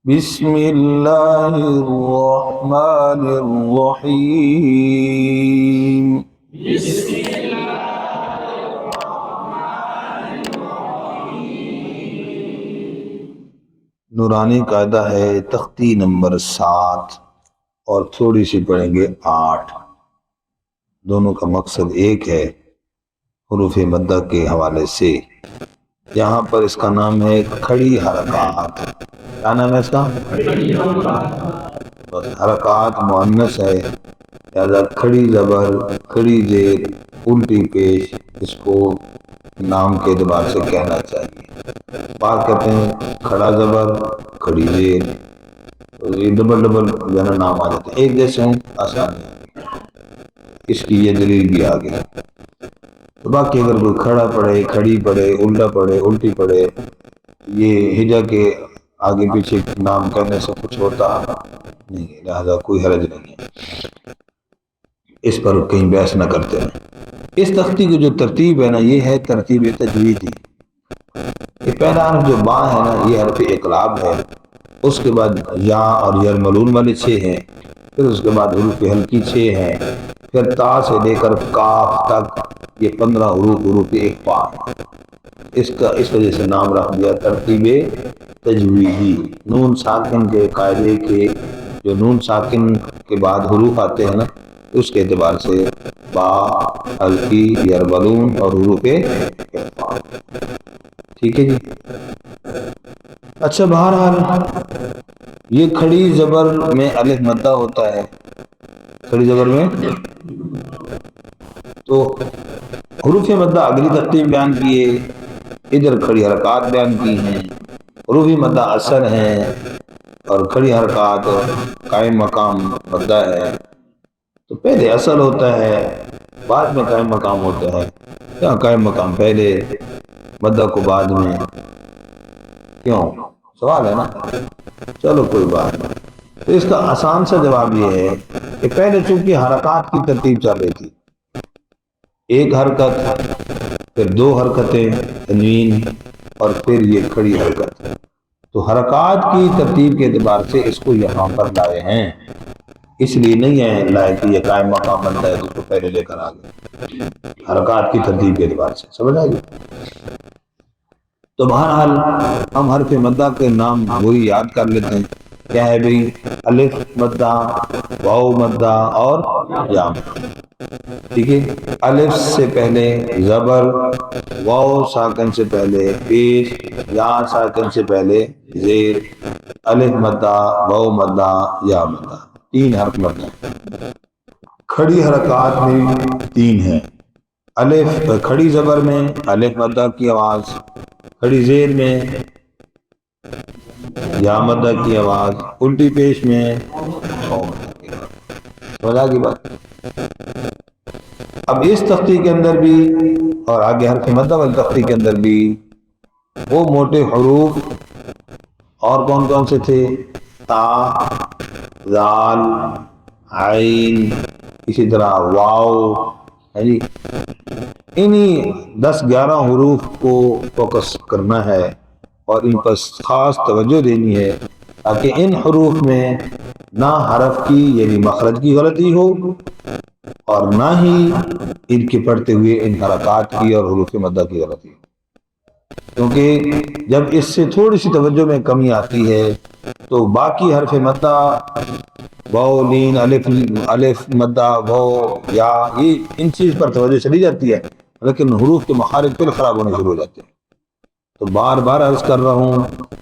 بسم اللہ الرحمن الرحیم. نورانی قاعدہ ہے تختی نمبر 7 اور تھوڑی سی پڑھیں گے 8. دونوں کا مقصد ایک ہے حروف مدہ کے حوالے سے. یہاں پر اس کا نام ہے کھڑی حرکات. کیا نام ہے اس کا؟ حرکات مؤنث ہے، لہذا کھڑی زبر، کھڑی زیر، الٹی پیش اس کو نام کے اعتبار سے کہنا چاہیے. بعض کہتے ہیں کھڑا زبر کھڑی زیر، یہ ڈبل جو ہے نا نام آ جاتے ہیں، ایک جیسے ہوں آسان ہے. اس کی یہ دلیل بھی آ گئی. تو باقی اگر کوئی کھڑا پڑھے، کھڑی پڑھے، الٹا پڑھے، الٹی پڑھے، یہ ہجا کے آگے پیچھے نام کرنے سے کچھ ہوتا نہیں ہے، لہذا کوئی حرج نہیں ہے. اس پر کہیں بحث نہ کرتے ہیں. اس تختی کی جو ترتیب ہے نا، یہ ہے ترتیب تجویدی. یہ پہلا حرف جو با ہے نا، یہ حرف اقلاب ہے. اس کے بعد یا اور یرملون والے 6 ہیں. پھر اس کے بعد حروف ہلکی 6 ہیں. پھر تا سے لے کر کاف تک یہ 15 حروف اقفا ہیں. اس وجہ سے نام رکھ دیا ترتیب تجویدی. نون ساکن کے قاعدے کے جو نون ساکن کے بعد حروف آتے ہیں نا، اس کے اعتبار سے با، ہلکی، یرملون اور حروف اقفا. ٹھیک ہے جی. اچھا، بہرحال یہ کھڑی زبر میں الف مدہ ہوتا ہے. کھڑی زبر میں تو حروف مدہ اگلی ترتیب بیان کیے، ادھر کھڑی حرکات بیان کی ہیں. حروف مدہ اثر ہیں اور کھڑی حرکات قائم مقام مدہ ہے. تو پہلے اصل ہوتا ہے، بعد میں قائم مقام ہوتا ہے، یا قائم مقام پہلے مدہ کو بعد میں. کیوں؟ سوال ہے نا. چلو کوئی بات نہیں. تو اس کا آسان سا جواب یہ ہے کہ پہلے چونکہ حرکات کی ترتیب چل رہی تھی، ایک حرکت، پھر 2 حرکتیں تنوین، اور پھر یہ کھڑی حرکت. تو حرکات کی ترتیب کے اعتبار سے اس کو یہاں پر لائے ہیں. اس لیے نہیں ہے لائے کہ یہ قائم مقام بنتا ہے تو اس کو پہلے لے کر آ گئے. حرکات کی ترتیب کے اعتبار سے سمجھ آئے گی. تو بہرحال ہم حرف مدہ کے نام وہی یاد کر لیتے ہیں. کیا ہے بھئی؟ الف مدہ، واو مدہ اور یا مدہ. ٹھیک ہے. الف سے پہلے زبر، واو ساکن سے پہلے پیش، یا ساکن سے پہلے زیر. الف مدہ، واو مدہ، یا مدہ، 3 حرف مدہ. کھڑی حرکات میں 3 ہیں. الف کھڑی زبر میں الف مدہ کی آواز، کھڑی زیر میں یا مدہ کی آواز، الٹی پیش میں واو مدہ کی آواز. سمجھا کی بات؟ اب اس تختی کے اندر بھی اور آگے حرف مدہ والی تختی کے اندر بھی وہ موٹے حروف اور کون کون سے تھے؟ تا، زال، عین، اسی طرح واو ہے جی. انہی 10-11 حروف کو فوکس کرنا ہے اور ان پر خاص توجہ دینی ہے تاکہ ان حروف میں نہ حرف کی یعنی مخرج کی غلطی ہو اور نہ ہی ان کے پڑھتے ہوئے ان حرکات کی اور حروف مدہ کی غلطی ہو. کیونکہ جب اس سے تھوڑی سی توجہ میں کمی آتی ہے تو باقی حرف مدہ واو، لین، الف مدہ، واو، یا، یہ ان چیز پر توجہ چلی جاتی ہے، لیکن حروف کے مخارج پھر خراب ہونے شروع ہو جاتے ہیں. تو بار بار عرض کر رہا ہوں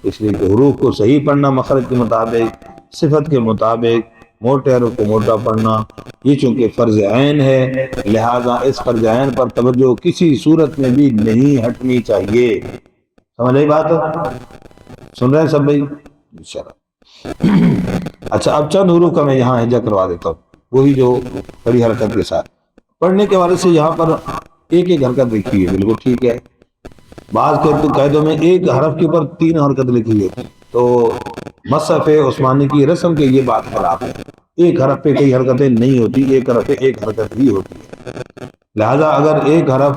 اس لیے کہ حروف کو صحیح پڑھنا مخرج کے مطابق، صفت کے مطابق، موٹے حروف کو موٹا پڑھنا یہ چونکہ فرض عین ہے، لہذا اس فرض عین پر توجہ کسی صورت میں بھی نہیں ہٹنی چاہیے. سمجھ آئی بات؟ سن رہے ہیں سب بھائی؟ انشاءاللہ. اچھا، اب چند حروف کا میں یہاں ہجا کروا دیتا ہوں، وہی جو کھڑی حرکت کے ساتھ. پڑھنے کے حوالے سے یہاں پر ایک حرکت لکھی ہے، بالکل ٹھیک ہے. بعض قاعدوں میں ایک حرف کے اوپر 3 حرکت لکھی ہوئی ہے، تو مصحف عثمانی کی رسم کے یہ بات خلاف ہے. ایک حرف پہ کئی حرکتیں نہیں ہوتی، ایک حرف پہ ایک حرکت ہی ہوتی ہے. لہذا اگر ایک حرف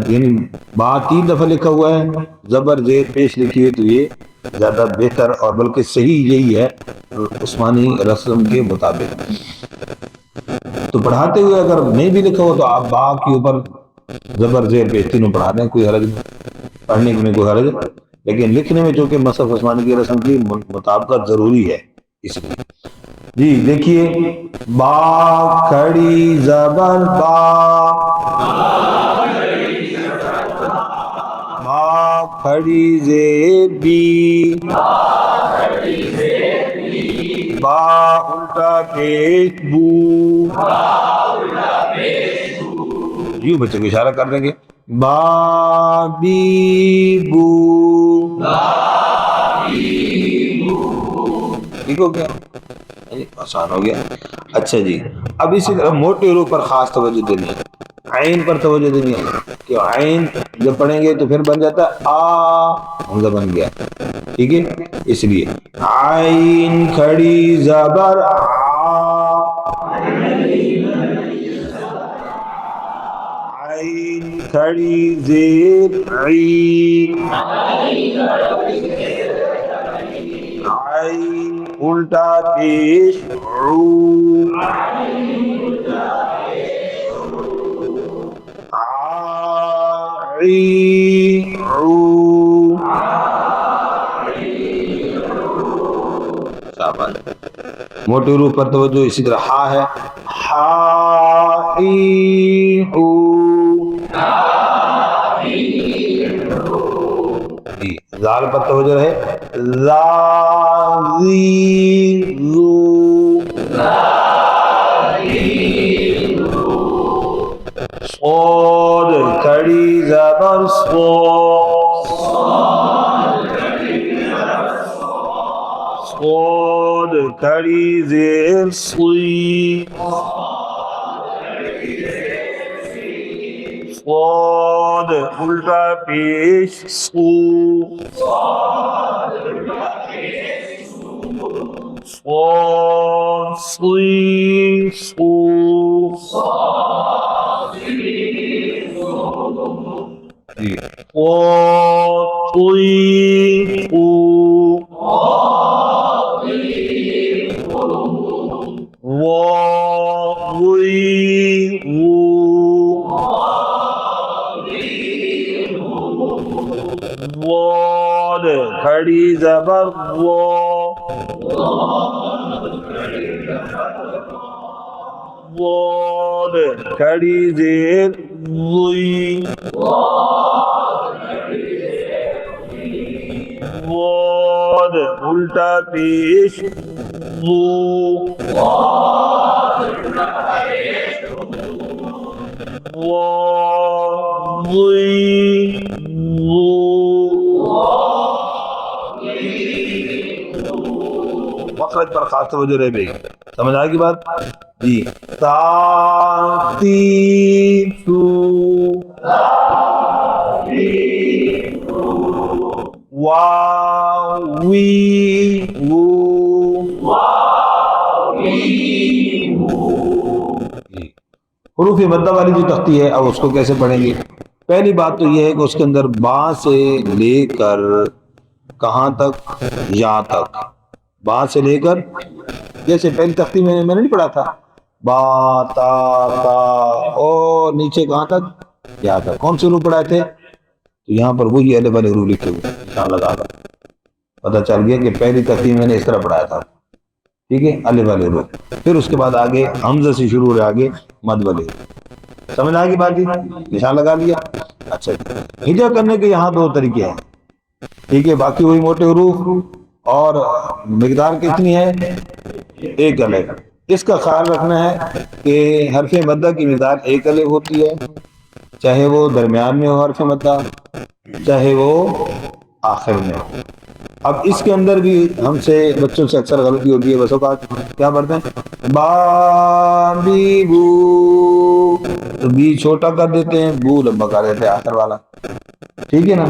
یعنی با 3 دفعہ لکھا ہوا ہے، زبر زیر پیش لکھی ہے، تو یہ زیادہ بہتر اور بلکہ صحیح یہی ہے عثمانی رسم کے مطابق. تو پڑھاتے ہوئے اگر نہیں بھی لکھا ہو تو آپ با کے اوپر زبر زیر پہ تینوں پڑھا دیں، کوئی حرج نہیں، پڑھنے میں کوئی حرج نہیں. لیکن لکھنے میں چونکہ مصحف عثمانی کی رسم کی مطابقت ضروری ہے اس لیے. جی دیکھیے، با کھڑی زبر با، با کھڑی زیر بی، با الٹا پیش بو. یوں بچے کو اشارہ کر دیں گے، با بی بو. ٹھیک ہو گیا، آسان ہو گیا. اچھا جی، اب اسی طرح موٹے حروف پر خاص توجہ دینی ہے. عین پر توجہ دینی ہے کہ عین جب پڑھیں گے تو پھر بن جاتا ہے آ، حمزہ بن گیا. ٹھیک ہے، اس لیے عین کھڑی زبر آ، عین کھڑی زیر عی، عین الٹا پیش عو، عی عو. موٹے حروف پر توجہ. اسی طرح ہا ہے، ہا ای ہو. جی زال پر توجہ رہے، لا زی زو. صاد کھڑی زبر صو، صاد کھڑی زیر صی، صاد الٹا پیش صو، صاد صی صو. جی صاد صی صو، واو وی وو، واد کھڑی زبر وا، واد کھڑی زیر وی، واد الٹا پیش وو، وا وی وو. مخرج پر خاص توجہ رہے بھائی. سمجھ آئے گی بات؟ جی تا تی سو، وا وی وو. جی حروف مدہ والی جو تختی ہے اب اس کو کیسے پڑھیں گے؟ پہلی بات تو یہ ہے کہ اس کے اندر با سے لے کر کہاں تک؟ یا تک. با سے لے کر، جیسے پہلی تختی میں نے نہیں پڑھا تھا با تا تا، اور نیچے کہاں تک؟ یا تک. کون سے حروف پڑھائے تھے؟ تو یہاں پر وہی الف والے حروف لکھے ہوئے، نشان لگا کر پتہ چل گیا کہ پہلی تختی میں نے اس طرح پڑھایا تھا. ٹھیک ہے، الف والے حروف. پھر اس کے بعد آگے حمزہ سے شروع ہو رہے، آگے مد والے حروف. سمجھ آ گئی بات جی؟ نشان لگا لیا. اچھا جی، ہجا کرنے کے یہاں دو طریقے ہیں. ٹھیک ہے، باقی وہی موٹے حروف اور مقدار کتنی ہے؟ ایک الف. اس کا خیال رکھنا ہے کہ حرف مدہ کی مقدار ایک الف ہوتی ہے، چاہے وہ درمیان میں ہو حرف مدہ، چاہے وہ آخر میں ہو. اب اس کے اندر بھی ہم سے بچوں سے اکثر غلطی ہوتی ہے. بس اوقات کیا پڑھتے ہیں؟ با بی بو، تو بی چھوٹا کر دیتے ہیں، بو لمبا کر دیتے ہیں آخر والا. ٹھیک ہے نا؟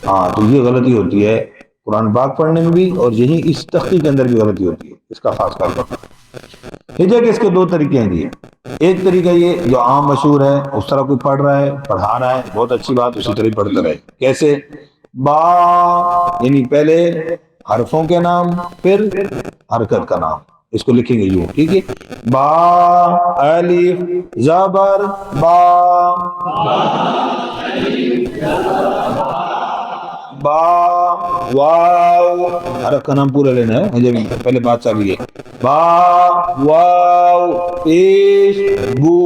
ہاں، تو یہ غلطی ہوتی ہے قرآن پاک پڑھنے میں بھی، اور یہی اس تختی کے اندر بھی غلطی ہوتی ہے. اس کا خاص خیال رکھنا. ہجا کے اس کے دو طریقے ہیں جی. ایک طریقہ یہ جو عام مشہور ہے، اس طرح کوئی پڑھ رہا ہے، پڑھا رہا ہے، بہت اچھی بات، اسی طرح پڑھتا رہے. کیسے؟ با یعنی پہلے حرفوں کے نام پھر حرکت کا نام، اس کو لکھیں گے یوں، ٹھیک ہے؟ با الف زبر با، با واو، حرف کا نام پورا لینا ہے، جب پہلے بات چالی ہے، با واو پیش بو،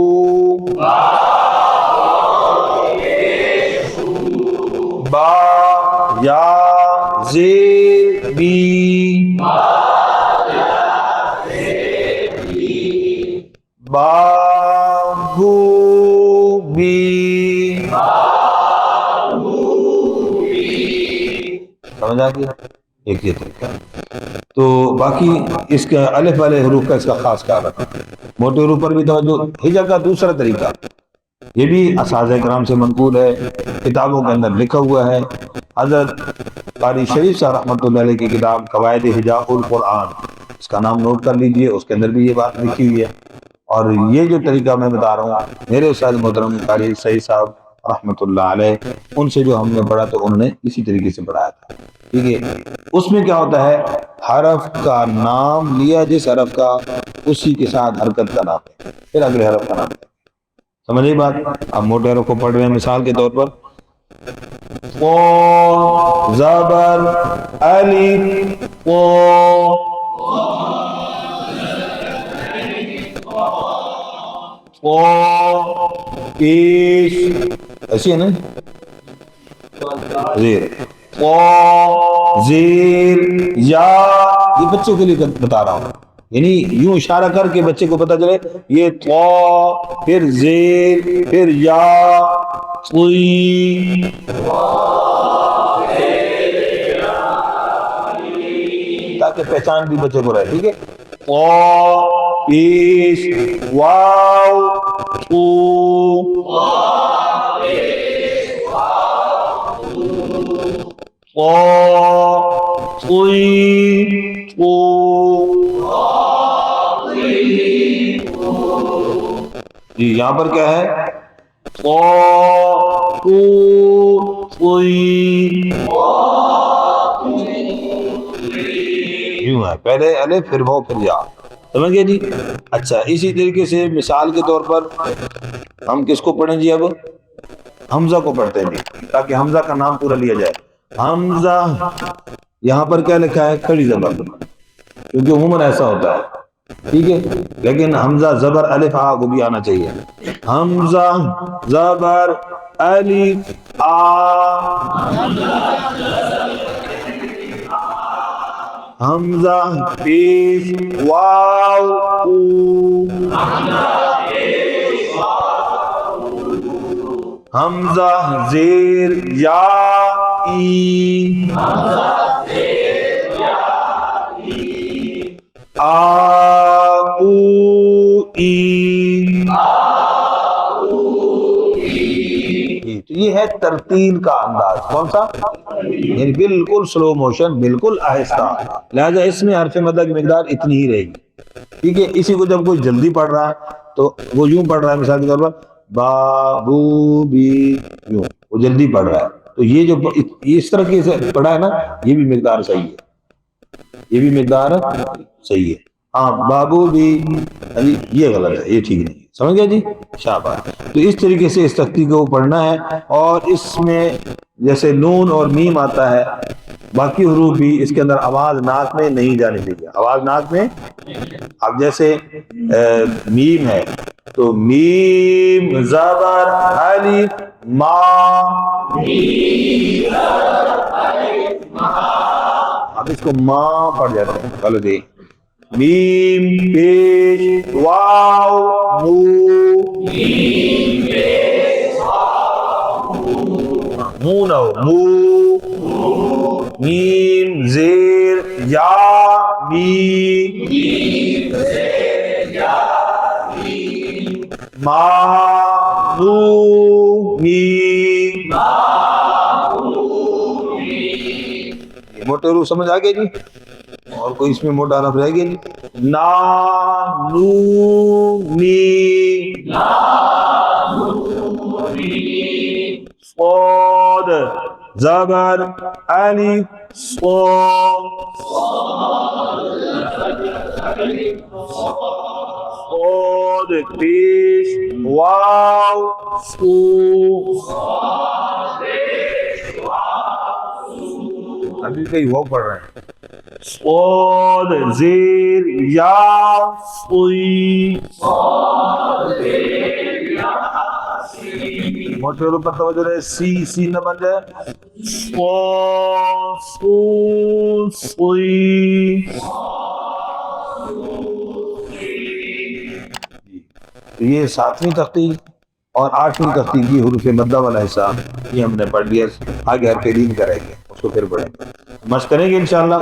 با یا زیر بی، بابو بی، سمجھ آ گیا؟ ایک یہ طریقہ۔ تو باقی اس کا الف والے حروف کا اس کا خاص خیال رکھنا، موٹے حروف پر بھی توجہ۔ ہجا کا دوسرا طریقہ یہ بھی اساتذہ کرام سے منقول ہے، کتابوں کے اندر لکھا ہوا ہے۔ حضرت قاری شریف صاحب رحمۃ اللہ علیہ کی کتاب قواعد ہجاء القرآن، اس کا نام نوٹ کر لیجئے، اس کے اندر بھی یہ بات لکھی ہوئی ہے۔ اور یہ جو طریقہ میں بتا رہا ہوں، میرے استاد محترم قاری سعید صاحب رحمۃ اللہ علیہ، ان سے جو ہم نے پڑھا تو انہوں نے اسی طریقے سے پڑھایا تھا، ٹھیک ہے؟ اس میں کیا ہوتا ہے، حرف کا نام لیا جس حرف کا، اسی کے ساتھ حرکت کا نام ہے، پھر اگلے حرف کا نام ہے۔ سمجھے بات؟ اب موٹے حرف کو پڑھ رہے ہیں، مثال کے طور پر قو زبر الف قو، قو پیش، ایسی ہے نا زیر، قو زیر یا، یہ بچوں کے لیے بتا رہا ہوں، یعنی یوں اشارہ کر کے بچے کو پتا چلے یہ قو پھر زیر پھر یا، قی، تاکہ پہچان بھی بچے کو رہے، ٹھیک ہے؟ قو پیش واو قو، قو قی قو، جی یہاں پر کیا ہے، قو قو قی، یوں ہے، پہلے الف پھر واو پھر یا، سمجھ گئے جی؟ اچھا، اسی طریقے سے مثال کے طور پر ہم کس کو پڑھیں جی؟ اب حمزہ کو پڑھتے ہیں جی، تاکہ حمزہ کا نام پورا لیا جائے۔ حمزہ یہاں پر کیا لکھا ہے، کھڑی زبر، کیونکہ عموماً ایسا ہوتا ہے، ٹھیک ہے؟ لیکن حمزہ زبر الف آ کو بھی آنا چاہیے، حمزہ زبر الف آ، حمزہ پیش واو او، حمزہ زیر یا ای، آ او ای، تو یہ ہے ترتیل کا انداز، کون سا؟ یعنی بالکل سلو موشن، بالکل آہستہ، لہذا اس میں حرف مدہ کی مقدار اتنی ہی رہے گی، ٹھیک ہے؟ اسی کو جب کوئی جلدی پڑھ رہا ہے تو وہ یوں پڑھ رہا ہے، مثال کے طور پر با بو بی، یوں وہ جلدی پڑھ رہا ہے، تو یہ جو اس طرح کی پڑھا ہے نا، یہ بھی مقدار صحیح ہے، یہ بھی مقدار صحیح ہے۔ ہاں بابو بھی، یہ غلط ہے، یہ ٹھیک نہیں ہے، سمجھ گیا جی؟ شاباش۔ تو اس طریقے سے اس تختی کو پڑھنا ہے، اور اس میں جیسے نون اور میم آتا ہے، باقی حروف بھی اس کے اندر آواز ناک میں نہیں جانی چاہیے، آواز ناک میں، اب جیسے میم ہے تو میم زبر الف ما، اب اس کو ماں پڑھ جاتے ہیں، چلو جی، میم پیش واو مو، مو نہ ہو مو، میم زیر یا می، ما نو می، موٹے حروف سمجھ آ گئے جی؟ اور کوئی اس میں موٹا حرف رہ گیا جی؟ نا نو می، صاد زبر الف صاد پیش واو سو ابھی کئی واو پڑھ رہے ہیں صاد زیر یا سوئی موٹے حروف پر توجہ رہے سی نہ بن جائے سوئی یہ 7ویں تختی اور 8ویں تختی کی حروف مدہ والا حصہ یہ ہم نے پڑھ لیا. آگے حرف لین کریں گے اس کو پھر پڑھیں گے مشق کریں گے انشاءاللہ.